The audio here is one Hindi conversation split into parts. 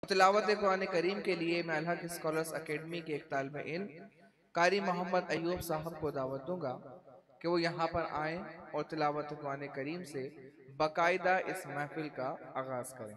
तिलावत कुरान करीम के लिए मैं अल्लाह की स्कॉलर्स एकेडमी के एक तालिब इल्म कारी मोहम्मद अयूब साहब को दावत दूंगा कि वो यहाँ पर आएँ और तिलावत कुरान करीम से बाकायदा इस महफिल का आगाज करें।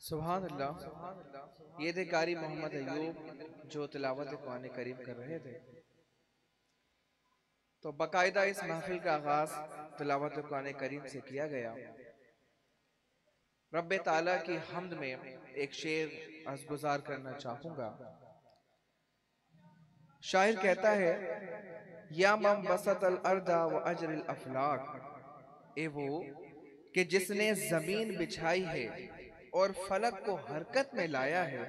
सुभान अल्लाह। ये थे कारी मोहम्मद अयूब जो तिलावत कुरान करीम कर रहे थे। तो बाकायदा इस महफिल का आगाज तिलावत कुरान करीम से किया गया। रब्बे ताला की हम्द में एक शेर अर्ज़गुज़ार करना चाहूंगा। शायर कहता है, या मम बसतल अर्दा व अजरिल अफलाक, ए वो कि जिसने जमीन बिछाई है और फलक को हरकत में लाया है।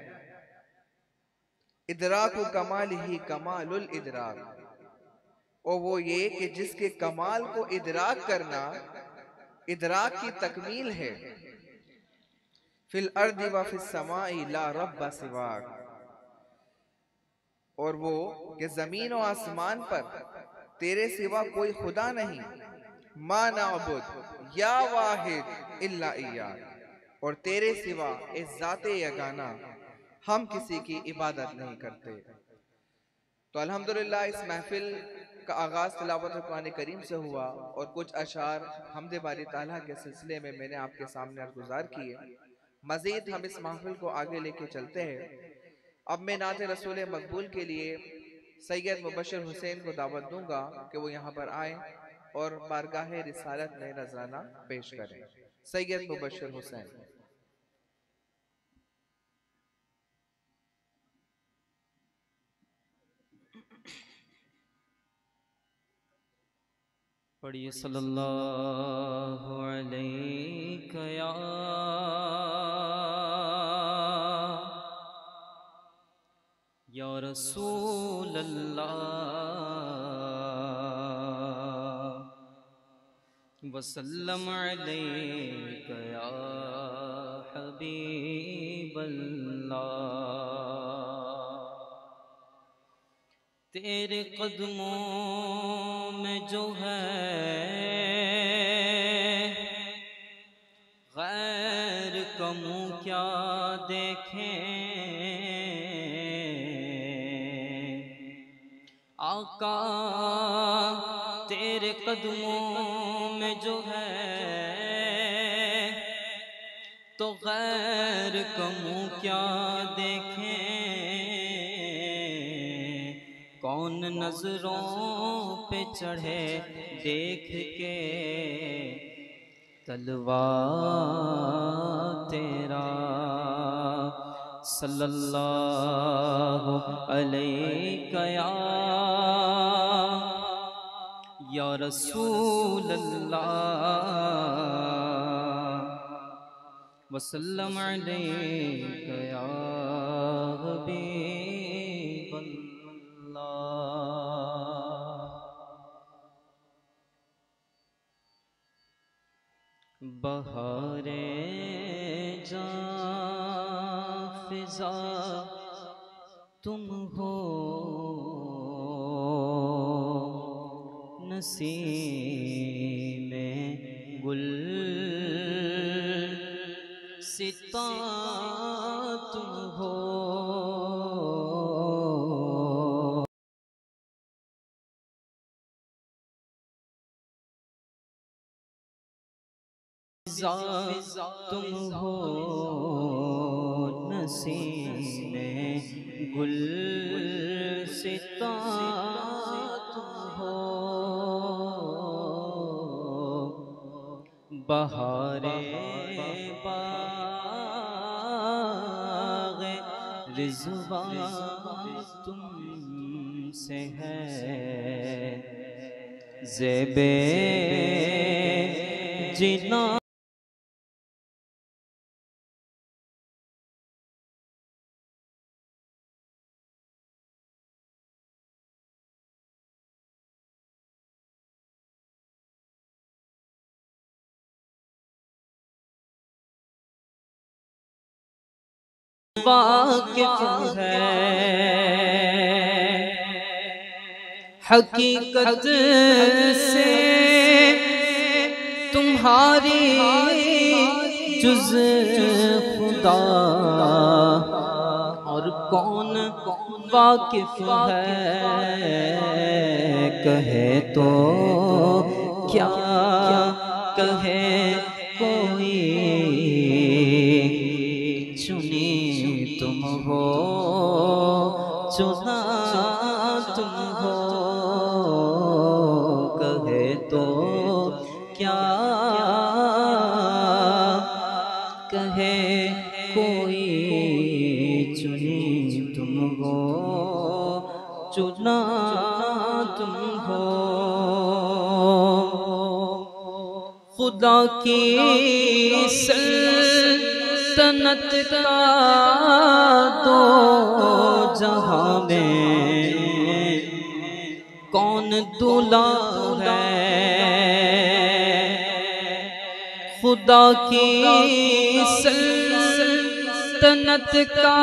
इदराकु कमाल ही कमालुल इदराक, और वो ये कि जिसके कमाल को इदराक करना इदराक की तकमील है। फिल अर्दी व फिस समाई ला रब्बा सिवाक, और वो कि जमीन और आसमान पर तेरे सिवा कोई खुदा नहीं। मा नाबुद या वाहिद इल्ला इय्याक, और तेरे सिवा इस ज़ाते यगाना हम किसी की इबादत नहीं करते। तो अल्हम्दुलिल्लाह इस महफिल का आगाज़ तिलावत कुरान करीम से हुआ और कुछ अशार हमदे बारी ताला के सिलसिले में मैंने आपके सामने अर्ज़गुज़ार किए। मज़ीद हम इस महफिल को आगे लेके चलते हैं। अब मैं नाते रसूल मकबूल के लिए सैयद मुबश्शिर हुसैन को दावत दूंगा कि वो यहाँ पर आए और बारगाह रिसालत में नजराना पेश करें। सैयद मुबश्शिर हुसैन। पढ़िए सल्लल्लाहु अलैहि या रसूल अल्लाह वसल्लम अलैका या हबीब अल्लाह। तेरे कदमों में जो है गैर का मुँह क्या देखें, आका तेरे कदमों में जो है तो गैर का मुँह क्या देखें। कौन नजरों पे चढ़े देख के तलवा तेरा, सल्लल्लाहु अलैका या रसूल अल्लाह वसल्लम अलैका या हबीब अल्लाह। बहारे जां फिजा तुम हो, नसीमे गुल सिता तुम हो। तुम हो नसीमे गुल सिता तुम हो। बहारे बाग़े रिज़वान तुमसे है, ज़ेबे जिना वाक़िफ़ है हकीकत से तुम्हारी जुज़ खुदा, और कौन वाक़िफ़ है कहे तो क्या कहे कोई। चुनी तुम हो चुना तुम हो, कहे तो क्या कहे कोई। चुनी तुम हो चुना तुम हो। खुदा की सल्तनत का दो जहां में कौन दूल्हा है। खुदा की सल्तनत का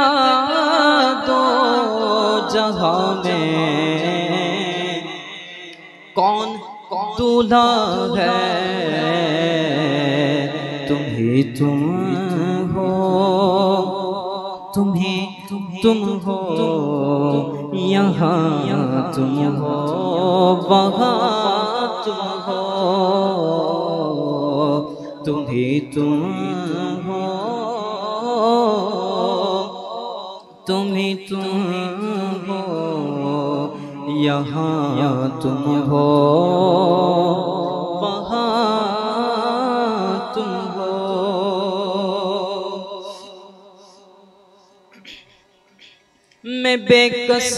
दो जहां में कौन दूल्हा है। तुम ही तुम हो, तुम ही तुम हो, यहाँ तुम हो वहाँ तुम हो। तुम ही तुम हो, तुम ही तुम हो, यहाँ तुम हो वहाँ तुम हो। मैं बेकस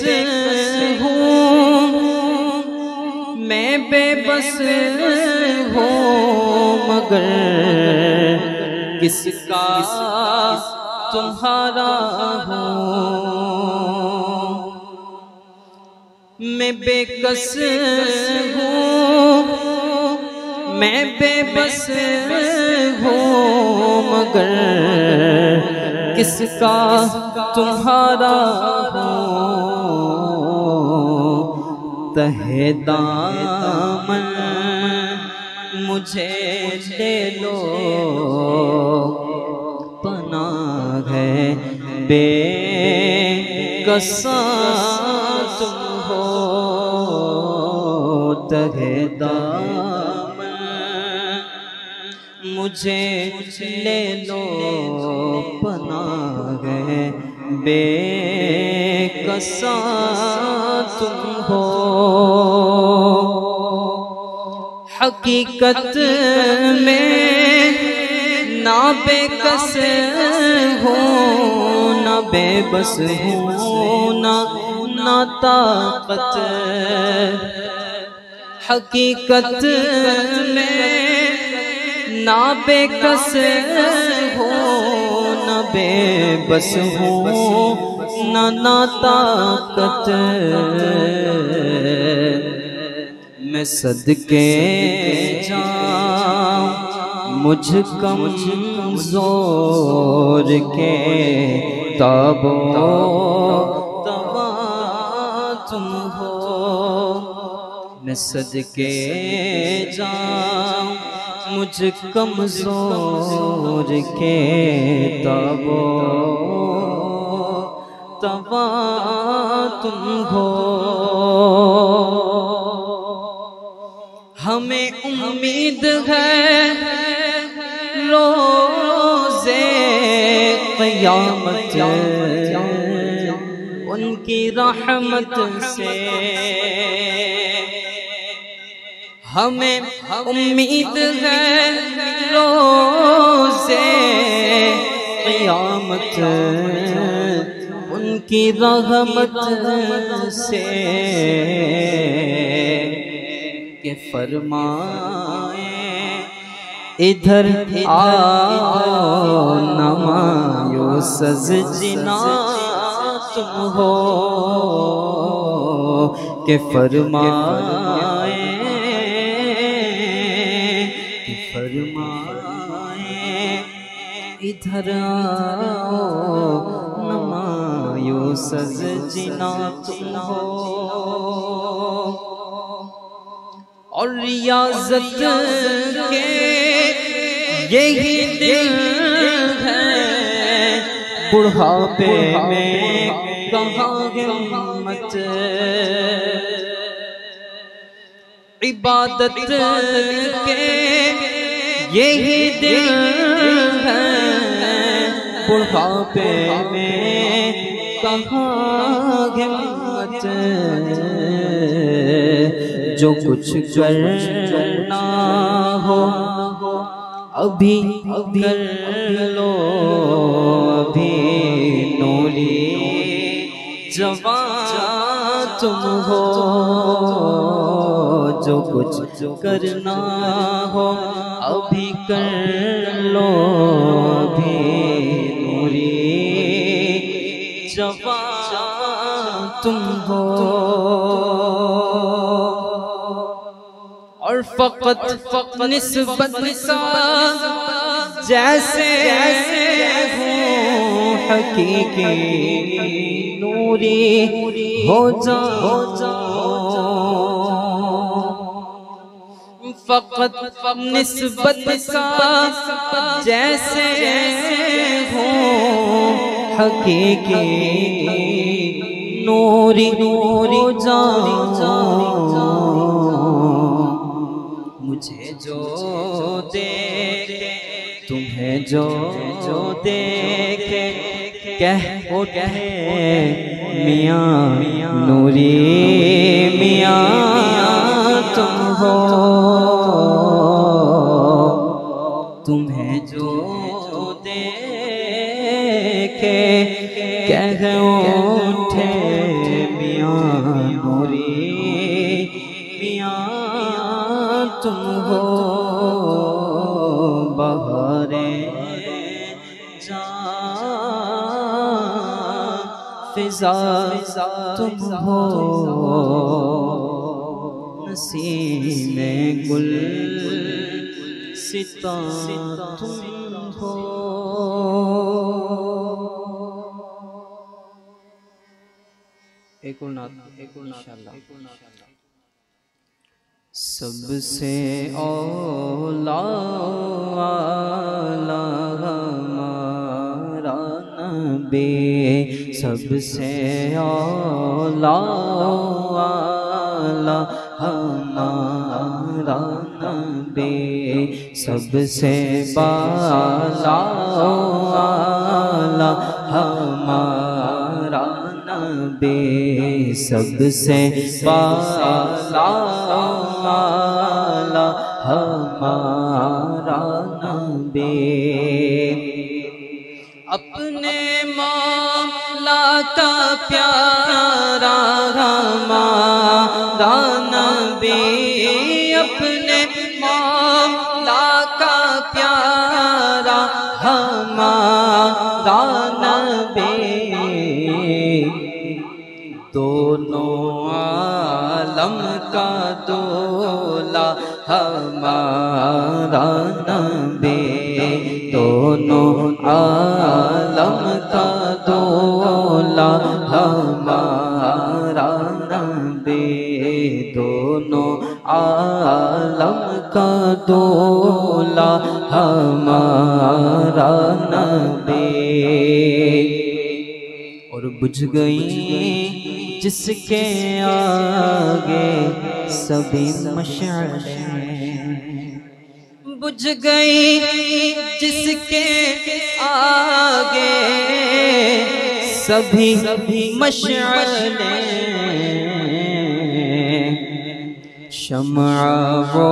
हूँ, मैं बेबस हूँ, मगर किसका तुम्हारा हूँ। मैं बेकस हूँ, मैं बेबस हूँ, मगर किसका तुम्हारा हूँ। तहे दामन मुझे ले लो, पनाह है बेकसा तुम हो। तहे दामन मुझे ले लो, पनाह है बेकसा तुम हो। हकीकत में ना बेकस हूँ, ना बेबस हूँ, ना ताकत। हकीकत में ना बेकस हूँ, ना बेबस हूँ, ना ताकत। मैं सदके जाऊं मुझ कमज़ोर के, ताबो तवा तुम हो। मैं सदके जाऊं मुझ कमज़ोर के, ताबो तवा तुम हो। हमें उम्मीद है रोज़े क़यामत उनकी रहमत से। हमें उम्मीद है रोज़े क़यामत उनकी रहमत से, के फरमाए इधर आओ नमायो सजना तुम हो। के फरमाए इधर आओ नमायो सजना तुम हो। और रियाज़त के यही दिन है, बुढ़ापे में कहाँ हिम्मत। इबादत के यही दिन है, बुढ़ापे में कहाँ हिम्मत। जो कुछ करना हो अभी कर लो, अभी नूरी जवान तुम हो। जो कुछ करना हो अभी कर लो, अभी नूरी जवान तुम हो। और फ़क़त निस्बत सा जैसे हूँ हकीकी नूरी हो जाओ। फ़क़त निस्बत सा जैसे हूँ हकीकी नूरी हो जाओ। मुझे जो देखे तुम्हें जो देखे कह उठे मियाँ नूरी मियाँ तुम हो। तुम्हें जो देखे कह उठे मियाँ नूरी मियाँ तुम हो। बहारे जां फिजा तुम हो। गुल सिता तुम हो। एक और नात इंशाअल्लाह। सबसे औला हमारा नबी, सबसे औला हमारा नबी, सबसे बाला हमारा नबी, सबसे बाला हमारा नबी। अपने मौला का प्यारा हमारा नबी, अपने मौला का प्यारा हमारा नबी, दोनों आलम का दूल्हा हमारा नबी, दोनों आलम का दूल्हा हमारा नबी, दोनों आलम का दूल्हा हमारा नबी। और बुझ गई जिसके आगे सभी मशअलें, बुझ गई जिसके आगे सभी मशअलें, शम्अ वो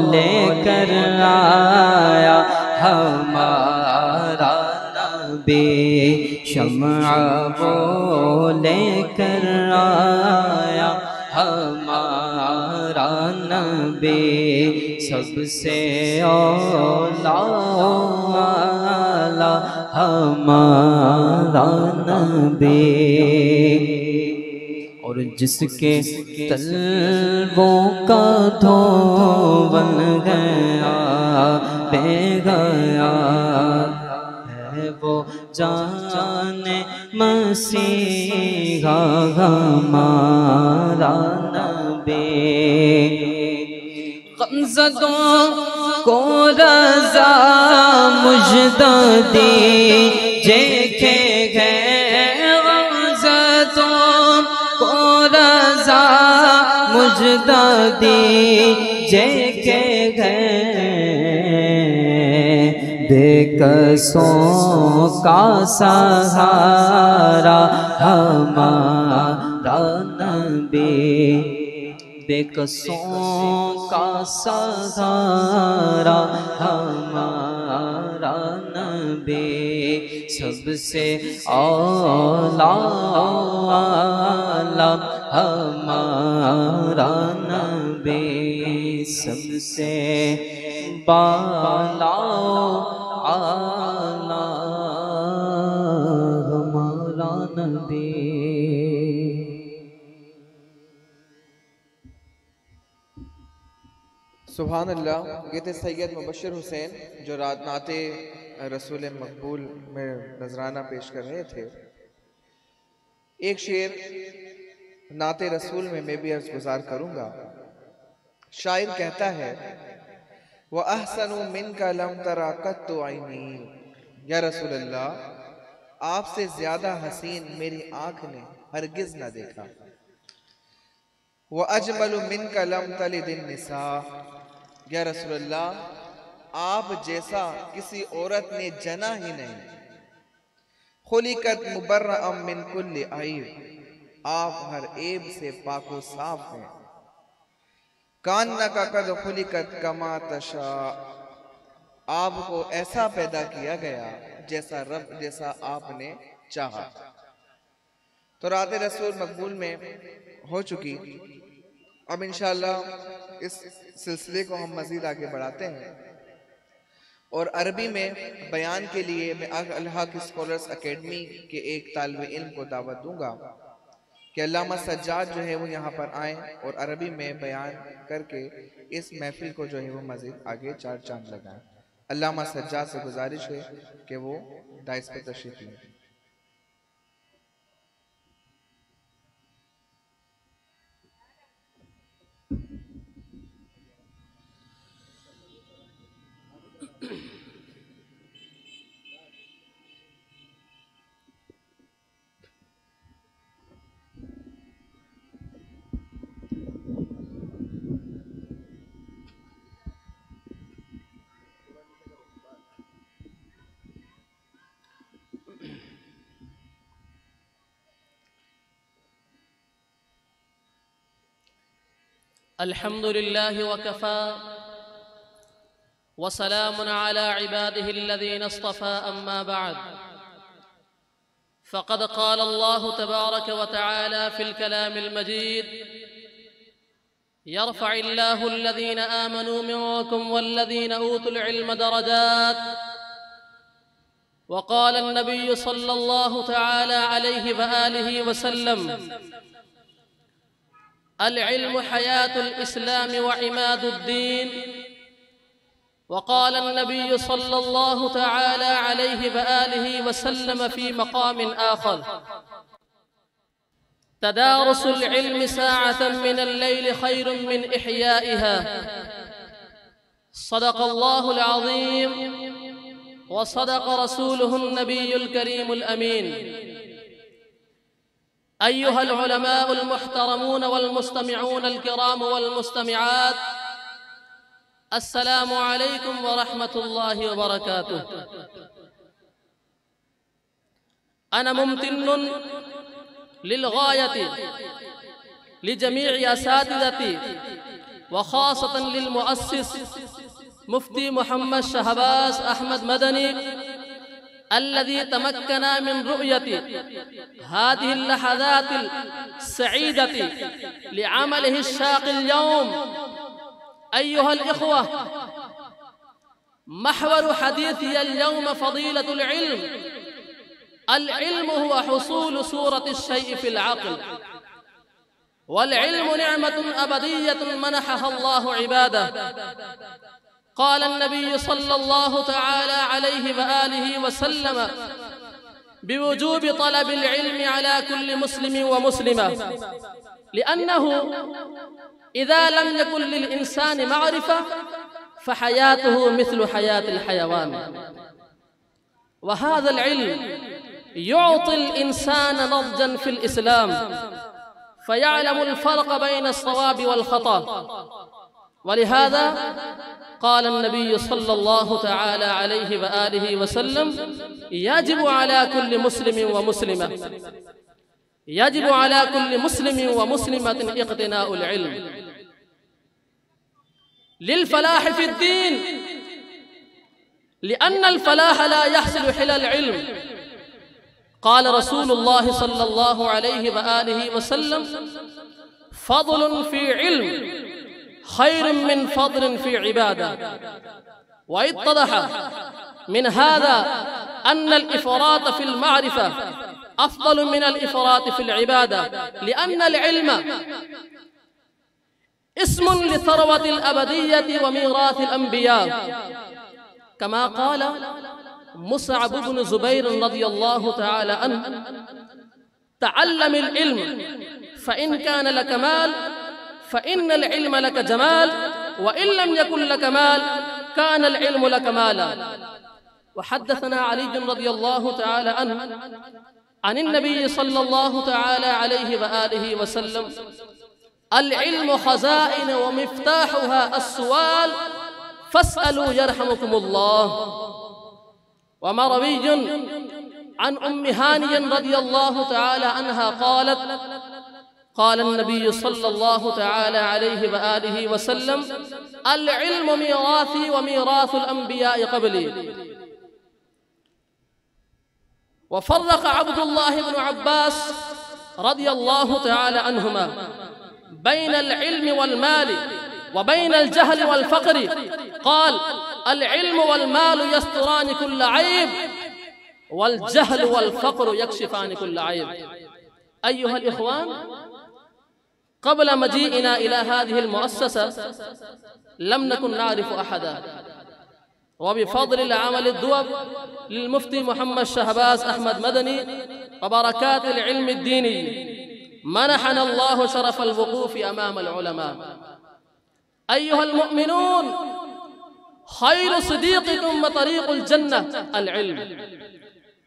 लेकर आया हमारा नबी, शम्अ वो लेकर आया हमारा नबी, सबसे औला हमारा नबी। और जिसके तलवों का धोवन गया बह गया है, वो जाने मसीहा हमारा नबी। गमज़दों को रज़ा मुझदा दीजिए गए, गमज़दों को रज़ा मुझदा दीजिए गए, बेकसों का सहारा हमारा नबी, बेकसों का सहारा हमारा नबी, सबसे औला हमारा नबी, सबसे बाला आला हमारा नबी। सुभान अल्लाह। ये थे सैयद मुबश्शिर हुसैन जो नाते रसूल मकबूल में नजराना पेश कर रहे थे। एक शेर नाते रसूल में मैं भी अर्ज गुजार करूंगा। शायर कहता है, व अहसनु मिनका लम तरा कत्तु ऐनी, या रसूल अल्लाह आपसे ज्यादा हसीन मेरी आंख ने हरगिज न देखा। व अजमलु मिनका लम तलिदिन निसा, या रसूल अल्लाह आप जैसा किसी औरत ने जना ही नहीं। खुलिकत मुबर्रअम मिन कुल्ली ऐब, आप हर ऐब से पाको साफ हैं। कान्नका कद खुलिकत कमा तशा, आपको ऐसा पैदा किया गया जैसा आपने चाहा। तो रात रसूल मकबूल में हो चुकी। अब इंशाअल्लाह इस सिलसिले को हम मजीद आगे बढ़ाते हैं और अरबी में बयान के लिए मैं अल हक स्कॉलर्स एकेडमी के एक तालिब इल्म को दावत दूंगा कि अल्लामा सज्जाद जो है वो यहाँ पर आए और अरबी में बयान करके इस महफिल को जो है वो मज़ीद आगे चार चांद लगाएं। अल्लामा सज्जाद से गुजारिश है कि वो दाइस पर तशरीफ लें। अल्हम्दुलिल्लाहि वकफ़ा वसलामुन अला इबादिहि अल्लज़ीना इस्तफ़ा अम्मा बअद फ़क़द क़ाल अल्लाहु तबारक व तआला फ़िल कलामिल मजीद यरफ़इल्लाहु अल्लज़ीना आमनू मिनकुम वल्लज़ीना ऊतुल इल्म दरजात व क़ाल अन्नबिय्यु सल्लल्लाहु तआला अलैहि व आलिहि वसल्लम अल-इल्म हयातुल इस्लाम व इमादुद्दीन व क़ाल अन्नबिय्यु सल्लल्लाहु तआला अलैहि व आलिहि वसल्लम फ़ी मक़ामिन आख़र तदारुसुल इल्म साअतन मिनल लैल खैरुम मिन इह्याइहा सदक़ल्लाहुल अज़ीम व सदक़ रसूलुहुन नबियुल करीमुल अमीन। अय्युहल उलमाउल मुहतरमून वल मुस्तमिऊनल किराम वल मुस्तमिआत अस्सलामु अलैकुम व रहमतुल्लाहि व बरकातुहू। अना मुम्तिनुन लिलगायति लिजमीइ असातिज़ती व खासतन लिलमुअस्सिस मुफ्ती मोहम्मद शहबाज अहमद मदनी अल्लज़ी तमक्कना मिन रु'यति हादिहिल लहज़ातिल सईदति लिअमलिहि शाक़िल यौम। अय्युहल इख़्वा महवर हदीथि अल-यौम फ़दीलतुल इल्म। अल-इल्म हुवा हुसूल सूरति शैइ फ़िल अक़्ल वल इल्मु निअमतुन अबदिय्यतुन मनहहा अल्लाहु इबादह। क़ाल अन्नबिय्यु सल्लल्लाहु तआला अलैहि व आलिहि वसल्लम बिवुजूबि तलबिल इल्मि अला कुल्लि मुस्लिमिन व मुस्लिमा लिअन्नहु इज़ा लम यकुन लिल इंसानि मअरिफ़ा फ़हयातुहु मिस्लु हयातिल हयवान व हाज़ल इल्म युअतिल इंसान नज़्जन फ़िल इस्लाम फ़यअलमुल फ़र्क़ बैन अस्सवाबि वल ख़ता। वलिहाज़ा क़ाल अन्नबिय्यु सल्लल्लाहु तआला अलैहि व आलिहि वसल्लम यजिबु अला कुल्लि मुस्लिमिन व मुस्लिमा यजिबु अला कुल्लि मुस्लिमिन व मुस्लिमतिन इक़्तिनाउल इल्म लिल फ़लाह फ़िद्दीन लिअन्नल फ़लाह ला यहसुलु हिलल इल्म। क़ाल रसूलुल्लाह सल्लल्लाहु अलैहि व आलिहि वसल्लम फ़ज़लुन फ़ी इल्म खैरुम मिन फ़ज़लिन फ़ी इबादा। व इत्तदह मिन हाज़ा अन्नल इफ़रात फ़िल मारिफ़ा अफ़ज़लु मिनल इफ़रात फ़िल इबादा लिअन्नल इल्म इस्मुन लिसरवतिल अबदिय्यति व मीराथिल अंबिया। कमा क़ाल मुसअब इब्न ज़ुबैर रज़ियल्लाहु तआला अन्हु तअल्लमिल इल्म फ़इन कान लक माल फ़इन्नल इल्म लक जमाल व इन लम यकुन लक माल कानल इल्मु लक माला। व हद्दसना अली रज़ियल्लाहु तआला अन्हु अनिन नबी सल्लल्लाहु तआला अलैहि व आलिहि वसल्लम अल इल्मु खज़ाइन व मिफ्ताहुहा अस्सुआल फस्अलू यरहमुकुमुल्लाह। व मरवियुन अन उम्मि हानिय रज़ियल्लाहु तआला अन्हा क़ालत क़ाल अन्नबिय्यु सल्लल्लाहु तआला अलैहि व आलिहि वसल्लम अल इल्मु मीराथी व मीराथुल अंबिया'i क़ब्ली। व फ़र्रक़ अब्दुल्लाह इब्न अब्बास रज़ियल्लाहु तआला अन्हुमा बैनल इल्मि वल माली व बैनल जहली वल फ़क़्रि क़ाल अल इल्मु वल मालु यस्तुरानि कुल्ल ऐब वल जहलु वल फ़क़्रु यक्शिफ़ानि कुल्ल ऐब। अय्युहल इख्वान, क़ब्ल मजीइना इला हादिहिल मुअस्ससा लम नकुन नारिफु अहदा व बिफ़ज़लिल अमलिद दुअब लिल मुफ्ती मोहम्मद शहबाज अहमद मदनी व बरकातिल इल्मिद दीनी मनहना अल्लाहु शरफ़ल वक़ूफ़ अमामल उलमा। अय्युहल मुअमिनून, खैरु सदीक़िकुम व तरीक़ुल जन्नह अल इल्म।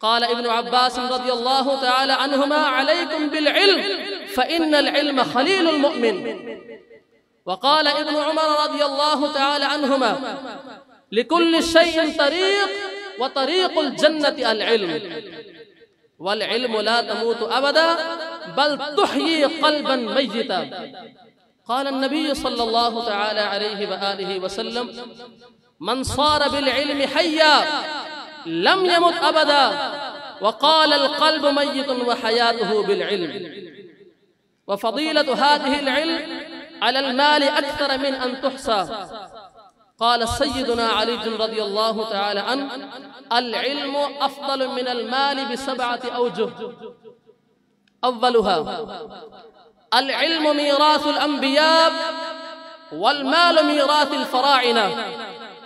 क़ाल इब्न अब्बास रज़ियल्लाहु तआला अन्हुमा अलैकुम बिल इल्म फ़इन्नल इल्म खलीलुल मुमिन। व क़ाल इब्न उमर रज़ियल्लाहु तआला अन्हुमा लिकुल्लि शैइन तरीक़ व तरीक़ुल जन्नति अल इल्म वल इल्मु ला तमूतु अबदा बल तुह्यी क़ल्बन मय्यिता। क़ाल नबी सल्लल्लाहु तआला अलैहि व आलिहि वसल्लम मन सार बिल इल्मि हय्या लम यमुत अबदा व क़ाल अल क़ल्बु मय्यितुन व हयातुहु बिल इल्म व फ़ज़ीलतु हादिहिल इल्म अलल मालि अक्तर मिन अन तुहसा। क़ाल सय्यदुना अली रज़ियल्लाहु तआला अन्हु अल इल्मु अफ़ज़लु मिनल मालि बिसबअति औजुह। अव्वलुहा अल इल्मु मीरासुल अंबिया वल मालु मीरासुल फ़राइना।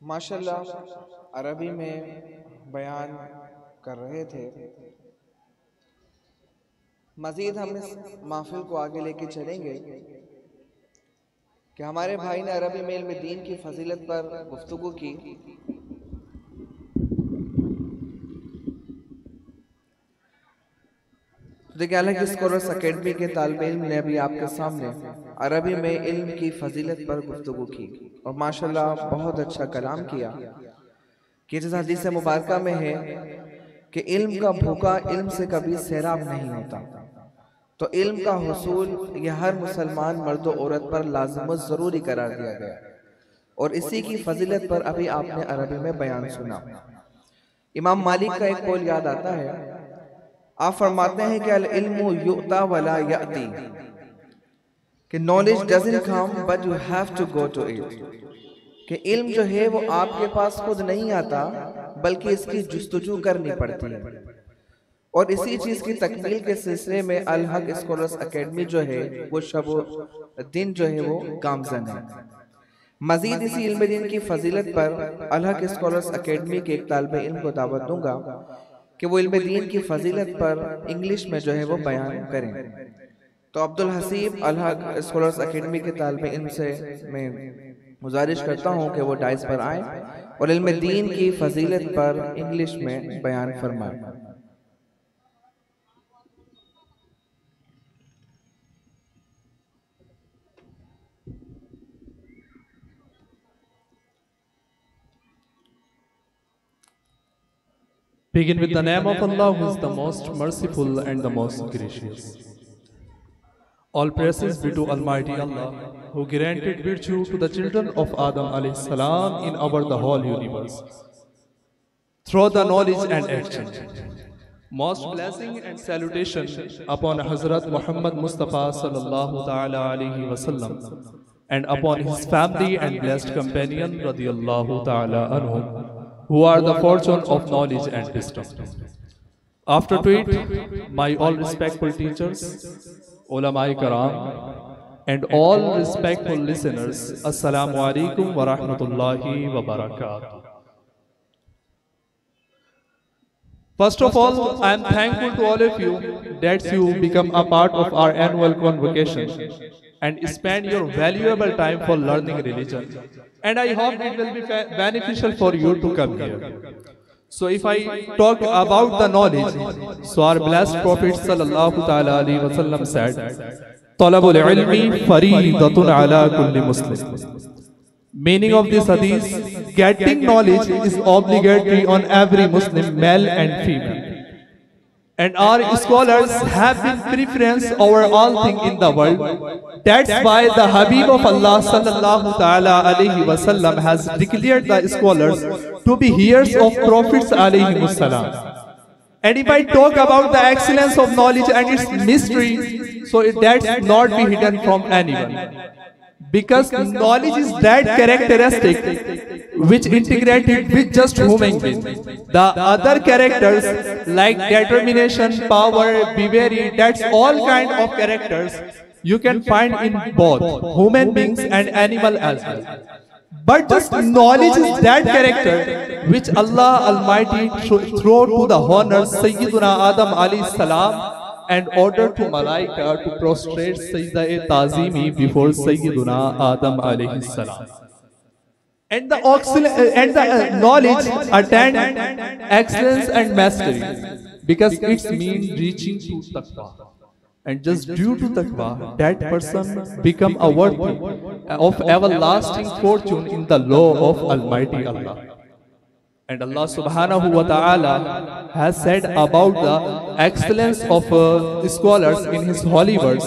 माशाल्लाह अरबी में बयान कर रहे थे। मज़ीद हम इस महफिल को आगे लेके चलेंगे कि हमारे भाई ने अरबी में इल्म दीन की फजीलत पर गुफ्तगू की। देखिए अलग स्कॉलर्स अकेडमी के तालिबे इल्म ने अभी आपके सामने अरबी में इल्म की फजीलत पर गुफ्तगू की और माशाल्लाह बहुत अच्छा कलाम किया कि जिस हदीस मुबारका में है कि इल्म का भूखा इल्म से कभी सैराब नहीं होता। तो इल्म का हुसूल यह हर मुसलमान मर्द और औरत पर लाज़िम व ज़रूरी करार दिया गया और इसी की फजीलत पर अभी आपने अरबी में बयान सुना। इमाम मालिक का एक कौल याद आता है, आप फरमाते हैं कि अल इल्मु युअता वला याती, कि knowledge doesn't come but you have to go to it, कि इल्म जो है वो आपके पास खुद नहीं आता बल्कि इसकी जुस्तजू करनी पड़ती है। और इसी चीज की तकमील के सिलसिले में अल हक स्कॉलर्स अकेडमी जो है वो शब दिन जो है वो गामजन है। मजीद इसी इल्म दीन की फजीलत पर अल हक स्कॉलर्स अकेडमी के एक तालिबे इल्म को दावत दूंगा कि वो इल्म दीन की फजीलत पर इंग्लिश में जो है वो बयान करें। तो अब्दुल हसीब अल हक स्कॉलर्स एकेडमी के तालिब इल्म से मैं गुजारिश करता हूँ कि वो डाइस पर आए और इल्म दीन की फजीलत पर इंग्लिश में बयान फरमाएं। Begin with the name of Allah, who is the most merciful and the most gracious. All praises be to Almighty Allah, who granted virtue to the children of Adam alayhi salam in our the whole universe, through the knowledge and action. Most blessing and salutation upon Hazrat Muhammad Mustafa sallallahu ta'ala alayhi wasallam, and upon his family and blessed companion radiyallahu ta'ala anhum, who are the fortune of knowledge and wisdom. After to it, my all respectful teachers, ulama-i karam, and all respectful listeners, Assalamu alaikum wa rahmatullahi wa barakatuh. First of all, I am thankful to all of you that you become a part of our annual convocation and spend your valuable time for learning religion. And I hope it will be beneficial for you to come here. So if I talk about the knowledge, so our blessed Prophet sallallahu ta'ala alayhi wa sallam said, "Talabul ilmi faridatun ala kulli Muslim." Meaning of this hadith, getting knowledge is obligatory on every Muslim, male and female. And our scholars have been preference over all things in the world. That's why the Habib of Allah sallallahu ta'ala alayhi wa sallam has declared the scholars to be heirs of Prophets alayhi wa sallam. And if I talk about the excellence of knowledge and its mystery, so that's not be hidden from anyone. Because knowledge is that characteristic which integrated with just human being. The other characters like determination, power, bravery, that's all kind of characters you can find in both human beings and animal as well. But just knowledge is that character which Allah Almighty threw to the honor Sayyiduna Adam alayhi salam and ordered to Malaika to prostrate Sajda-e-Tazimi before Sayyiduna Adam alayhi salam. And the knowledge attained excellence and mastery because it means reaching to taqwa. And just due to taqwa, that person become a worthy of everlasting fortune in the law of Almighty Allah. And Allah subhanahu wa ta'ala has said about the excellence of scholars in his holy words,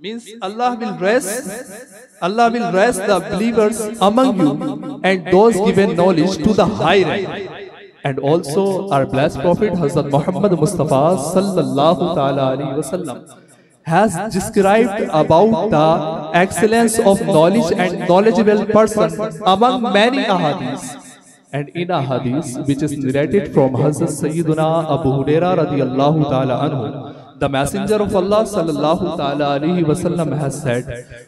Means Allah will raise the believers among you and those given knowledge to the high rank. And also our blessed Prophet Hazrat Muhammad Mustafa sallallahu ta'ala alayhi wa sallam has described about the excellence of knowledge and knowledgeable person among many ahadith. And in a hadith which is narrated from Hazrat Sayyiduna Abu Hurairah radiyallahu ta'ala anhu, the Messenger of Allah sallallahu ta'ala alayhi wa sallam has said,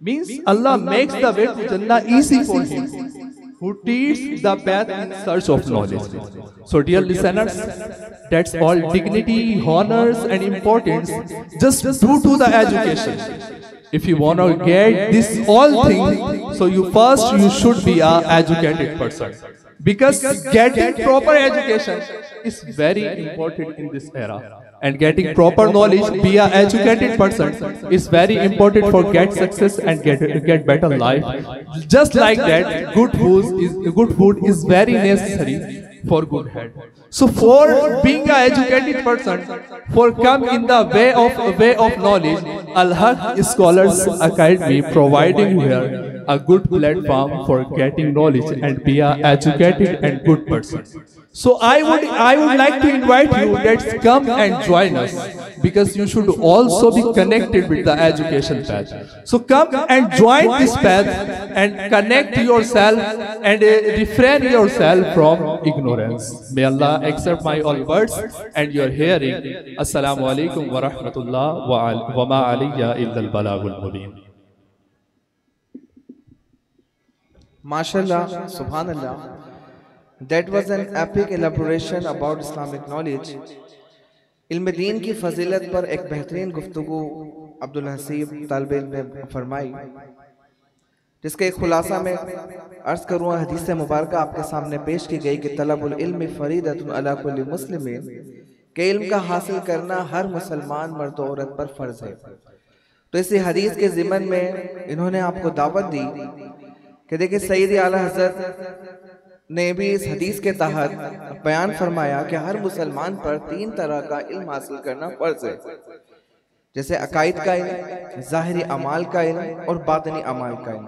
Means Allah makes the way to Jannah easy for him who teaches the path in search of knowledge. So dear listeners, that's all dignity, honors and importance just due to the education. If you want to get this all thing, so you should be an educated person. Because getting proper education is very important in this era. And getting proper knowledge, be an educated person, is very important for get success and get better life. Just like that, good food is very necessary for good health. So for being an educated person, for come in the way of knowledge, Al-Haq Scholars Academy providing here a good platform for getting knowledge and be an educated and good person. So I would like to invite you, let's come and join us. because you should also be connected with the education path. So come and join this path and connect yourself and refrain yourself from ignorance. May Allah accept my all words and your hearing. Assalamu alaikum wa rahmatullah wa ma alayya illa al-balagul mubin. MashaAllah, Subhanallah. That was an epic elaboration about Islamic knowledge. इल्म दीन की फजीलत पर एक बेहतरीन गुफ्तगू अब्दुल हसीब तालिब इल्म ने फरमाई, जिसके एक खुलासा में अर्ज करूँ हदीस मुबारक आपके सामने पेश की गई कि तलबुल इल्म फरीदतुन अला कुल्ली मुस्लिमीन, के इल्म का हासिल करना हर मुसलमान मर्द और औरत पर फर्ज है। तो इसी हदीस के ज़िमन में इन्होंने आपको दावत दी कि देखिए सैयद आला हज़रत ने भी इस हदीस के तहत बयान फरमाया कि हर मुसलमान पर 3 तरह का इल्म हासिल करना फर्ज है, जैसे अकायद का इल्म, ज़ाहिरी अमाल का इल्म और बातिनी अमाल का इल्म।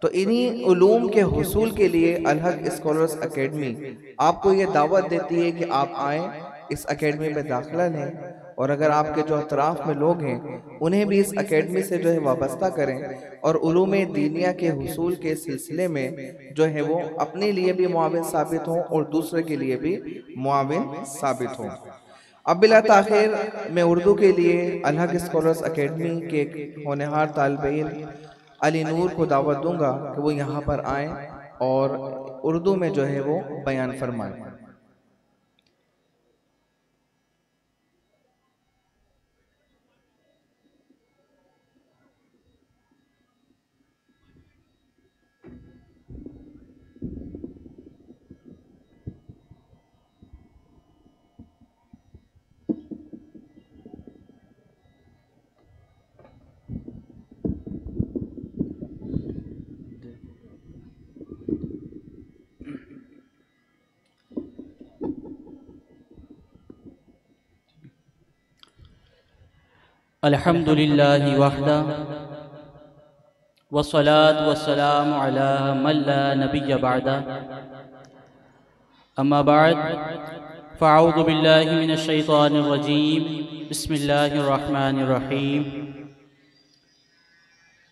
तो इन्हीं उलूम के हुसूल के लिए अल-हक स्कॉलर्स एकेडमी आपको ये दावत देती है कि आप आएँ, इस एकेडमी में दाखिला लें, और अगर आपके जो अतराफ में लोग हैं उन्हें भी इस एकेडमी से जो है वाबस्ता करें और उलूम दीनिया के हुसूल के सिलसिले में जो है वो अपने लिए भी मुआविन साबित हों और दूसरे के लिए भी मुआविन साबित हों। अब बिला ताखिर मैं उर्दू के लिए अल-हक स्कॉलर्स एकेडमी के होनहार तालिब इल्म अली नूर को दावत दूंगा कि वो यहाँ पर आएँ और उर्दू में जो है वो बयान फरमाएं। अल्हम्दुलिल्लाहि वहदा वस्सलातु वस्सलामु अला मन ला नबिय्य बअदा अम्मा बाद फ़अऊज़ु बिल्लाहि मिनश शैतानिर रजीम बिस्मिल्लाहिर रहमानिर रहीम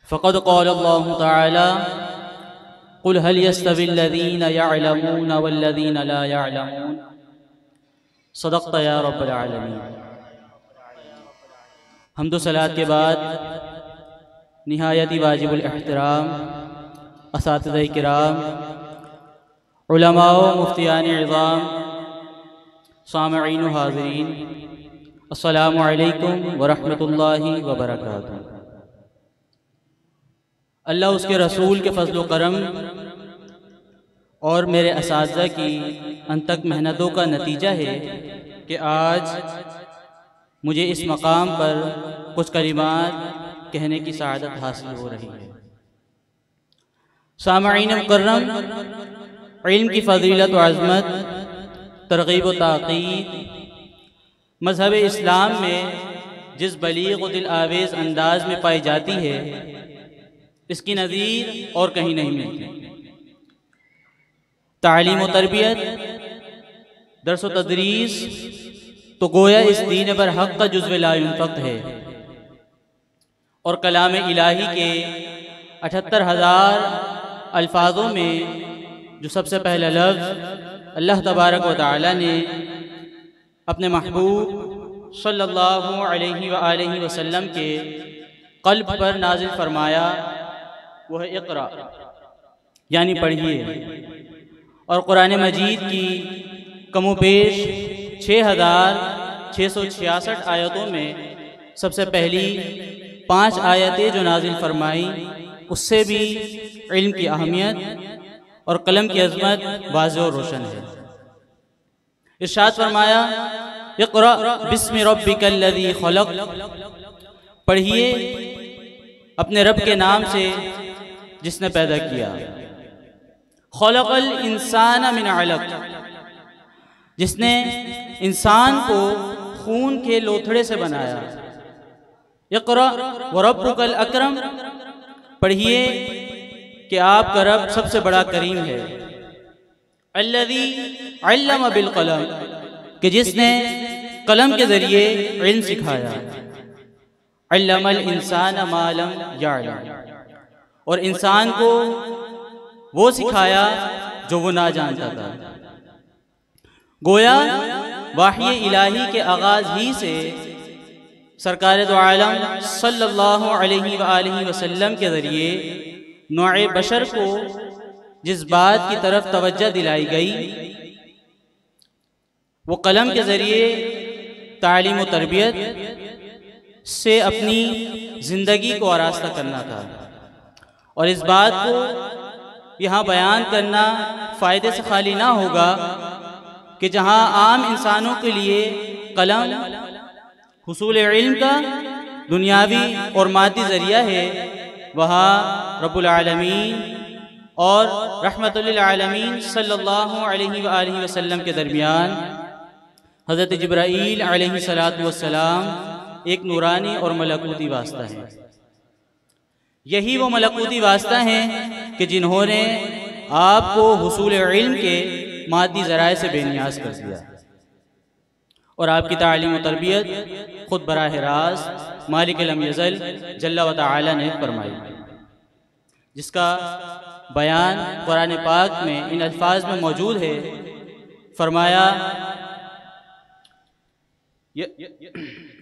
फ़क़द क़ाल अल्लाहु तआला क़ुल हल यस्तविल्लज़ीना यअलमूना वल्लज़ीना ला यअलमून सदक़्ता या रब्बल आलमीन। हम्दो सलात के बाद निहायती वाजिबुल एहतराम असातिज़ा किराम, उलमा व मुफ्तियान इज़ाम, सामईन व हाज़रीन, अस्सलामु अलैकुम व रहमतुल्लाहि व बरकातुहू। अल्लाह उसके रसूल के फ़ज़्ल व करम और मेरे असातिज़ा की अनथक मेहनतों का नतीजा है कि आज मुझे इस मकाम पर कुछ कलिमात कहने की सआदत हासिल हो रही है। सामईन मुकर्रम, इल्म की फ़ज़ीलत व अज़मत, तरग़ीब व ताक़ीद मज़हब इस्लाम में जिस बलीग़ व दिल आवेज़ अंदाज़ में पाई जाती है, इसकी नज़ीर और कहीं नहीं मिलती। तालीम व तरबियत, दर्स व तदरीस तो गोया इस दीन पर हक़ का जुज़्व ला युनफ़क़ है, और कलाम इलाही के 78,000 अल्फाजों में जो सबसे पहला लफ्ज़ अल्लाह तबारक व तआला ने अपने महबूब सल्लल्लाहु अलैहि व आलिहि वसल्लम के क़ल्ब पर नाज़िल फरमाया वह है इक़रा, यानी पढ़िए। और कुरान मजीद की कमोपेश 6,666 आयतों में सबसे पहली 5 आयतें जो नाजिल फरमाई, उससे भी इल्म की अहमियत और कलम की अज़मत वाज़ेह और रोशन है। इरशाद फरमाया इक़रा बिस्मि रब्बिकल्लज़ी खलक़, पढ़िए अपने रब के नाम से जिसने पैदा किया। खलक़ल इंसान मिन अलक़, जिसने इंसान को खून के लोथड़े से बनाया। इक़रा व रब्बुकल अकरम, पढ़िए कि आपका रब सबसे बड़ा करीम है। अल्लज़ी अल्लम बिल क़लम, कि जिसने कलम के ज़रिए इल्म सिखाया। अल्लमल इंसान मा लम यअलम, और इंसान को वो सिखाया जो वो ना जानता था। गोया वाही इलाही के आगाज़ ही से सरकार दो आलम सल्लल्लाहु अलैहि वआलिहि वसल्लम के ज़रिए नौए बशर को जिस बात की तरफ तवज्जो दिलाई गई वो कलम के ज़रिए तालीम व तरबियत से अपनी ज़िंदगी को आरास्ता करना था। और इस बात को यहाँ बयान करना फ़ायदे से खाली ना होगा कि जहाँ आम इंसानों के लिए कलम हुसूल इल्म का दुनियावी और मादी ज़रिया है, वहाँ रब्बुल आलमीन और रहमतुल लिल आलमीन सल्लल्लाहु अलैहि वआलिहि वसल्लम के दरमियान हज़रत जिब्राईल अलैहिस्सलातु वस्सलाम एक नूरानी और मलकूती वास्ता है। यही वो मलकूती वास्ता है कि जिन्होंने आपको हुसूल इल्म के मादी ज़राए से बेनियाज कर दिया और आपकी तालीम व तरबियत खुद बराह रास्त मालिक लम यज़ल जल्ला व तआला ने फरमाई, जिसका बयान कुरान पाक में इन अल्फाज में मौजूद है। फरमाया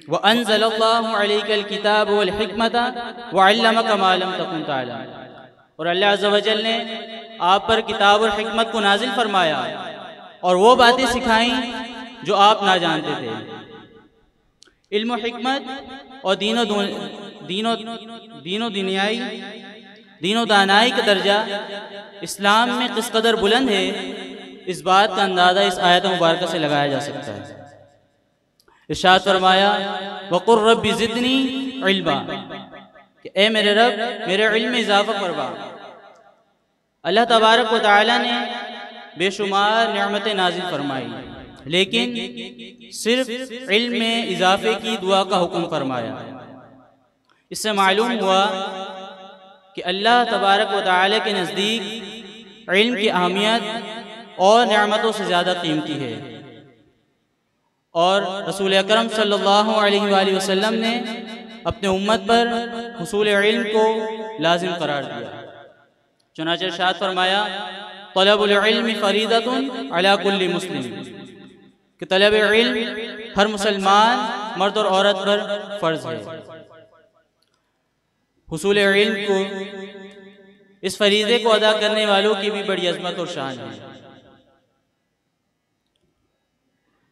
व अंज़लल्लाहु अलैकल किताब वल हिकमत व अल्लमका मा लम तकुन तअलम, और अल्लाह अज़्ज़ व जल ने आप पर किताब और हिकमत को नाजिल फरमाया और वो बातें सिखाई जो आप ना जानते थे। इल्म हिकमत और दीनो दानाई का दर्जा इस्लाम में किस कदर बुलंद है, इस बात का अंदाज़ा इस आयत मुबारक से लगाया जा सकता है। इरशाद फरमाया वक़ुर रब्बि ज़िदनी इल्मा, कि ए मेरे रब मेरे इल्म में इजाफ़ा फरमा। अल्लाह तबारक व तआला ने बेशुमार नेमतें नाजिल फरमाई, लेकिन सिर्फ इल्म में इजाफे की दुआ का हुक्म फरमाया। इससे मालूम हुआ कि अल्लाह तबारक व तआला के नज़दीक इल्म की अहमियत और नेमतों से ज़्यादा कीमती है। और रसूल अकरम सल्लल्लाहु अलैहि वसल्लम ने अपने उम्मत पर हुसूल इल्म को लाजिम करार दिया। चुनांचे इरशाद फरमाया तलबुल इल्म फरीदतुन अला कुल्ली मुस्लिम, कि तलब इल्म हर मुसलमान मर्द और औरत पर फ़र्ज है। हुसूल इल्म को इस फरीज़े को अदा करने वालों की भी बड़ी अज़मत और शान है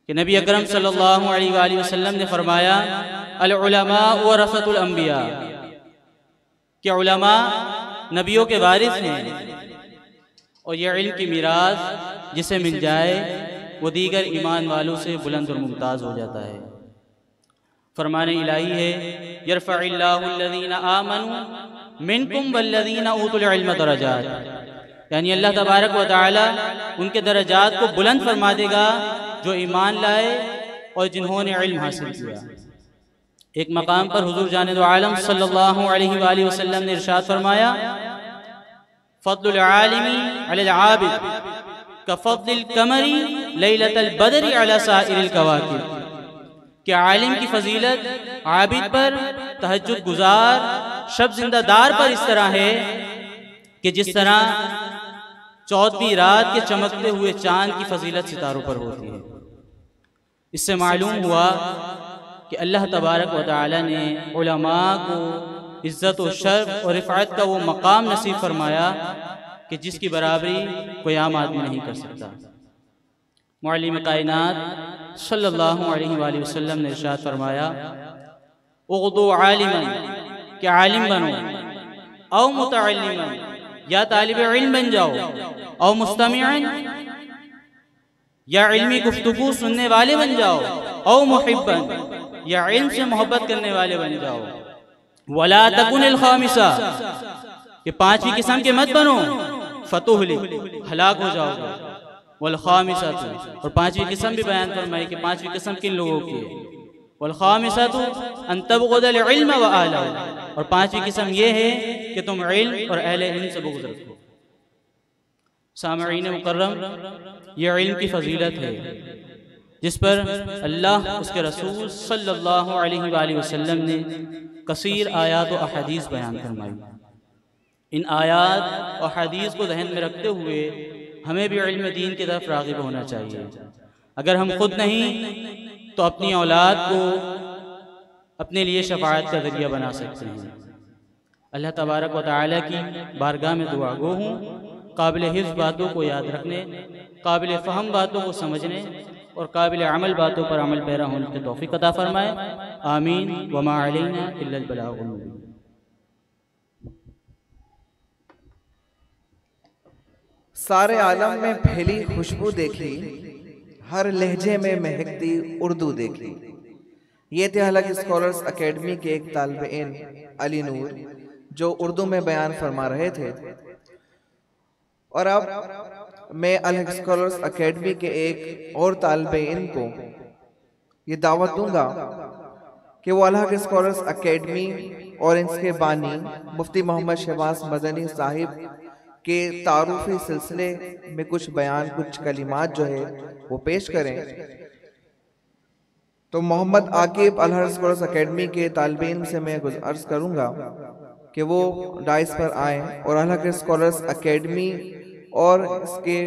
कि नबी अकरम सल्लल्लाहु अलैहि वसल्लम ने फरमाया अल उलमा वरसतुल अंबिया, कि उलमा नबियों के वारिस हैं और यह इल्म की मीरास जिसे मिल जाए वो दीगर ईमान वालों से बुलंद और मुमताज़ हो जाता है। फरमाने इलाही है यरफ़इल्लाहु अल्लज़ीना आमनू मिनकुम वल्लज़ीना ऊतुल इल्म दरजात, यानी अल्लाह तबारक व तआला उनके दरजात को बुलंद फरमा देगा जो ईमान लाए और जिन्होंने इल्म हासिल किया। एक मकाम पर हुजूर जाने दो आलम सल्लल्लाहु अलैहि वसल्लम ने इरशाद फरमाया फ़द्लुल आलिमी अलल आबिद का फ़द्लिल कमरी लैलतल बदरी अला साइरिल कवाकिब, कि आलिम की फजीलत आबिद पर, तहज्जुद गुजार, शब जिंदादार पर इस तरह है कि जिस तरह 14वीं रात के चमकते हुए चांद की फजीलत सितारों पर होती है। इससे मालूम हुआ कि अल्लाह तबारक व तआला ने उलमा को इज़्ज़त और शर्फ और रिफ़अत का वो मकाम नसीब फरमाया कि जिसकी बराबरी कोई आम आदमी नहीं कर सकता। मुअल्लिम कायनात सल्लल्लाहु अलैहि वसल्लम ने इरशाद फरमाया उग़दू आलिमन, कि आलिम बनो, औ मुतअल्लिमन, या तालिब इल्म बन जाओ, औ मुस्तमिअन, या इल्मी गुफ्तगू सुनने वाले बन जाओ, औ मुहिब्बन, या इल्म से मोहब्बत करने वाले बन जाओ। वला तकुनिल खामिसा, कि पांचवी किस्म के मत बनो, फतुहली, हलाक हो जाओगे। वल खामिसातु, और पांचवी किस्म भी बयान फरमाई कि पांचवी किस्म किन लोगों की है। वल खामिसातु अन तबग़ुदल इल्म व अहलहु, और पांचवी किस्म ये है कि तुम इल्म और अहले इल्म से बुग़्ज़ रखो। सामईन मुकर्रम, ये इल्म की फजीलत है जिस पर अल्लाह उसके रसूल सल्लल्लाहु अलैहि वसल्लम ने कसीर आयात और अहादीस बयान फरमाई। इन आयात और हदीस को जहन में रखते हुए हमें भी इल्म दीन की तरफ राग़िब होना चाहिए। अगर हम खुद नहीं तो अपनी औलाद को अपने लिए शफाअत का ज़रिया बना सकते हैं। अल्लाह तबारक व तआला की बारगाह में दुआ गो हूँ, काबिल हिफ्ज़ बातों को याद रखने, काबिल फ़हम बातों को समझने और काबिल अमल बातों पर अमल पैरा होने की तौफ़ीक़ अता फ़रमाए। आमीन। वमा अलैना इल्लल बलागुल मुबीन। सारे आलम में फैली खुशबू देखी, हर लहजे में महकती उर्दू देखी। ये थे अलग स्कॉलर्स एकेडमी के एक तालिब इल्म अली नूर, जो उर्दू में बयान फरमा रहे थे। और अब मैं अलग स्कॉलर्स एकेडमी के एक और तालिब इल्म को ये दावत दूंगा कि वो अलग स्कॉलर्स एकेडमी और इसके बानी मुफ्ती मोहम्मद शहबाज मदनी साहिब के तारुफी सिलसिले में कुछ बयान, कुछ कलिमात जो है वो पेश करें। तो मोहम्मद आकिब अलहर स्कॉलर्स एकेडमी के तालिब इल्म से मैं अर्ज करूंगा कि वो डाइस पर आए और अलहर स्कॉलर्स एकेडमी और इसके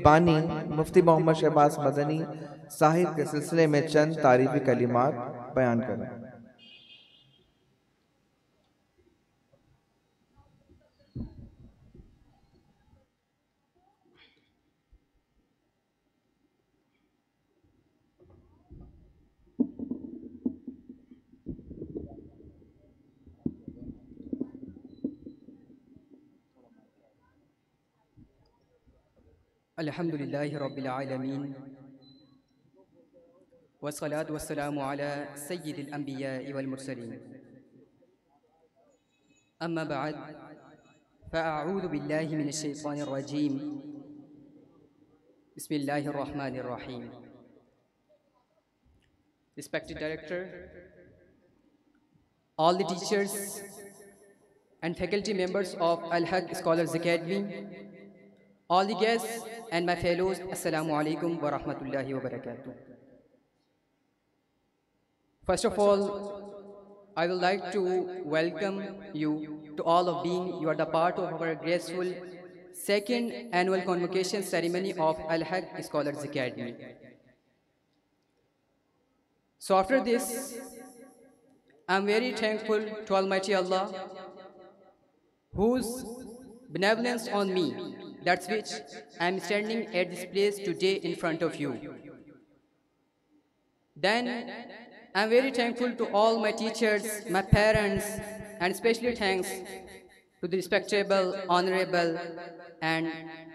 बानी मुफ्ती मोहम्मद शहबाज मदनी साहिब के सिलसिले में चंद तारीफी कलिमात बयान करें। अल्हम्दुलिल्लाहि रब्बिल आलमीन वस्सलातु वस्सलामु अला सय्यिदिल अंबिया'i वल मुरसलीन अम्मा बअद फ़अऊज़ु बिल्लाहि मिनश शैतानिर रजीम बिस्मिल्लाहिर रहमानिर रहीम। Respected Director, all the teachers and faculty members of Al-Haq Scholars Academy, all the guests and my fellows, Assalamu alaikum wa rahmatullahi wa barakatuh. First of all, I would like to welcome you to all of being. You are the part of our graceful second annual convocation ceremony of Al-Haq Scholars Academy. So after this, I am very thankful to Almighty Allah, whose benevolence on me, that's which I am standing at this place today in front of you. Then I am very thankful to all my teachers, my parents, and especially thanks to the respectable, honorable, and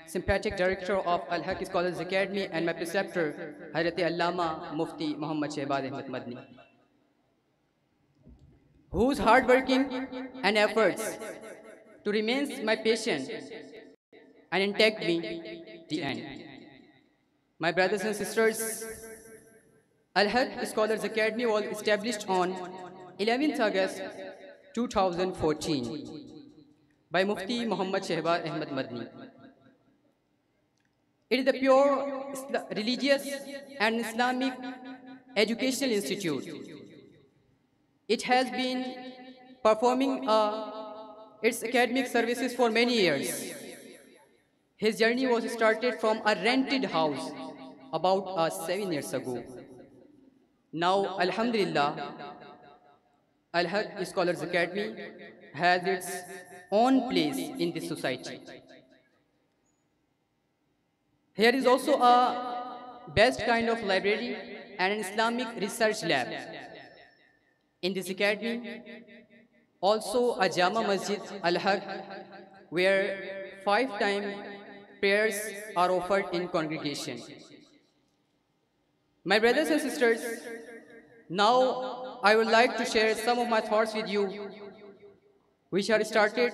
sympathetic director of Al-Haq Scholars Academy and my preceptor, Hazrat Allama Mufti Muhammad Shehbaz Ahmed Madni, whose hard working and efforts to remain my patient and intact me the end. My brothers and sisters, Al-Haq Scholars Academy was established on 11th August 2014 by Mufti Muhammad Shehbaz Ahmed Madni. It is a pure religious and Islamic educational institute. It has been performing its academic services for many years. His journey was started from a rented house about 7 years ago. Now, Alhamdulillah, Al-Haq Scholars Academy has its own place in this society. Here is also a best kind of library and an Islamic research lab. In this academy, also a Jama Masjid Al-Haq, where 5-time prayers are offered in congregation. My brothers and sisters, now I would like to share some of my thoughts with you, which are started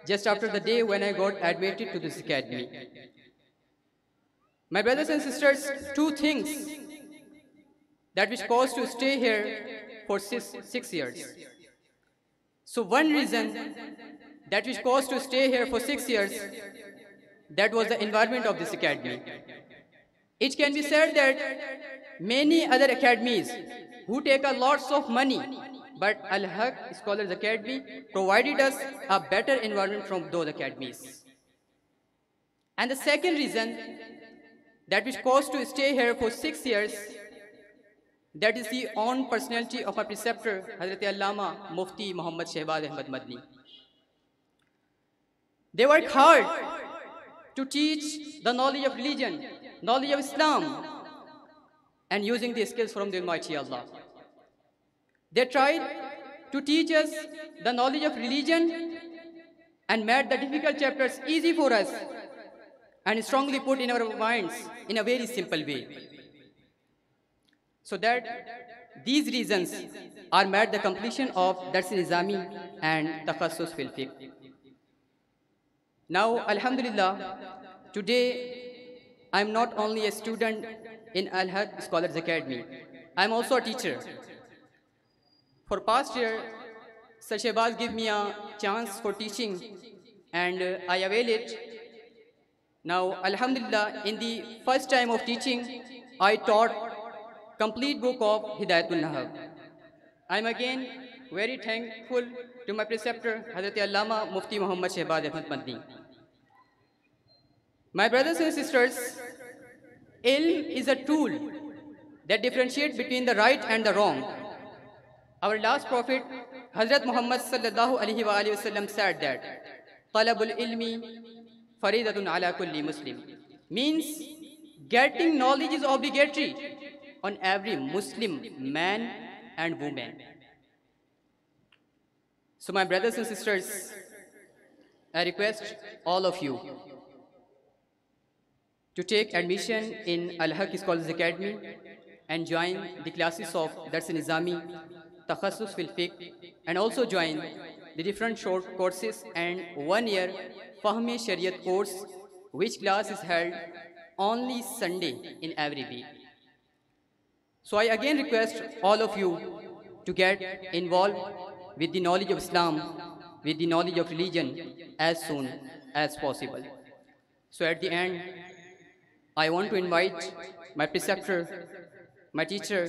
just after the day when I got admitted to this academy. My brothers and sisters, two things that which caused to stay here for six years. So one reason that which caused to stay here for 6 years, that was the environment of this academy. It can be said that many other academies who take a lots of money, but Al-Haq Scholars Academy provided us a better environment from those academies. And the second reason that which caused to stay here for 6 years, that is the own personality of my preceptor, Hazrat Allama Mufti Muhammad Shehbaz Ahmad Madni. They work hard to teach the knowledge of religion, knowledge of Islam, and using the skills from the Almighty Allah. They tried to teach us the knowledge of religion and made the difficult chapters easy for us and strongly put in our minds in a very simple way. So that these reasons are made the completion of Dars Nizami and Takhassus fil Fiqh. Now, Alhamdulillah, today I am not only a student in Al-Haq Scholars Academy, I am also a teacher. For past year, Sir Shehbaz gave me a chance for teaching and I avail it. Now, Alhamdulillah, in the first time of teaching, I taught complete book of Hidayatul Nahab. I am again very thankful to my preceptor, Hazrat Allama Mufti Muhammad Shehbaz Ahmad Madni. My brothers and sisters, ilm is a tool that differentiates between the right and the wrong. Our last prophet, Hazrat Muhammad sallallahu alaihi wasallam said that Talabul ilmi faridatun ala kulli Muslim, means getting knowledge is obligatory on every Muslim man and woman. So my brothers and sisters, I request all of you to take admission in Al-Haq Scholars Academy and join the classes of Dars Nizami, Takhassus fil Fiqh, and also join the different short courses and 1 year Fahmi Shariat course, which class is held only Sunday in every week. So I again request all of you to get involved with the knowledge of Islam, with the knowledge of religion as soon as possible. So at the end, I want to invite my preceptor, my teacher,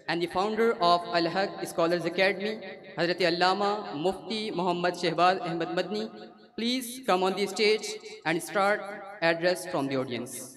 and the founder of Al-Haq Scholars Academy, Hazrat Allama Mufti Muhammad Shehbaz Ahmad Madni, please come on the stage and start address from the audience.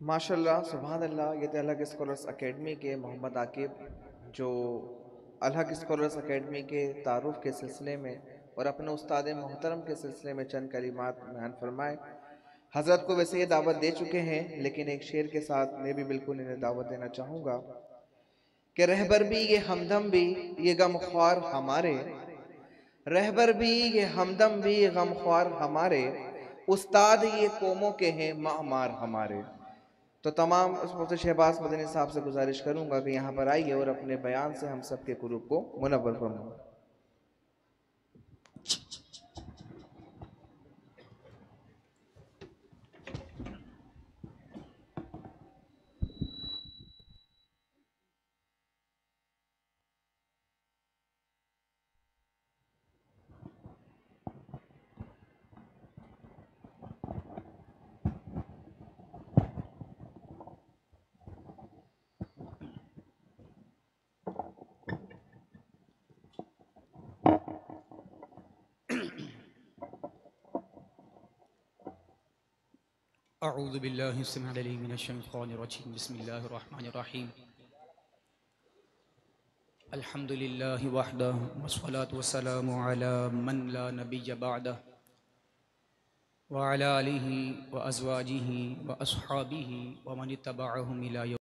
माशाल्लाह, सुभान अल्लाह। ये थे अल-हक स्कॉलर्स अकेडमी के मोहम्मद आकिब, जो अल-हक स्कॉलर्स अकेडमी के तारुफ के सिलसिले में और अपने उस्ताद मोहतरम के सिलसिले में चंद कलिमात बयान फरमाए। हज़रत को वैसे ये दावत दे चुके हैं, लेकिन एक शेर के साथ मैं भी बिल्कुल इन्हें दावत देना चाहूँगा कि रहबर भी ये हमदम भी ये गमख्वार हमारे, रहबर भी ये हमदम भी ये गमख्वार हमारे, उस्ताद ये कौमों के हैं मामार हमारे। तो तमाम मुफ्ती शहबाज मदनी साहब से गुजारिश करूंगा कि यहाँ पर आइए और अपने बयान से हम सब के कुरूब को मुनव्वर फरमाएं। अऊज़ु बिल्लाहि अस्समीउल अलीम मिनश शैतानिर रजीम बिस्मिल्लाहिर रहमानिर रहीम अल्हम्दुलिल्लाहि वहदहु वस्सलातु वस्सलामु अला मन ला नबिय्य बअदहु व अला आलिहि व अज़वाजिहि व अस्हाबिहि व मन इत्तबअहुम इला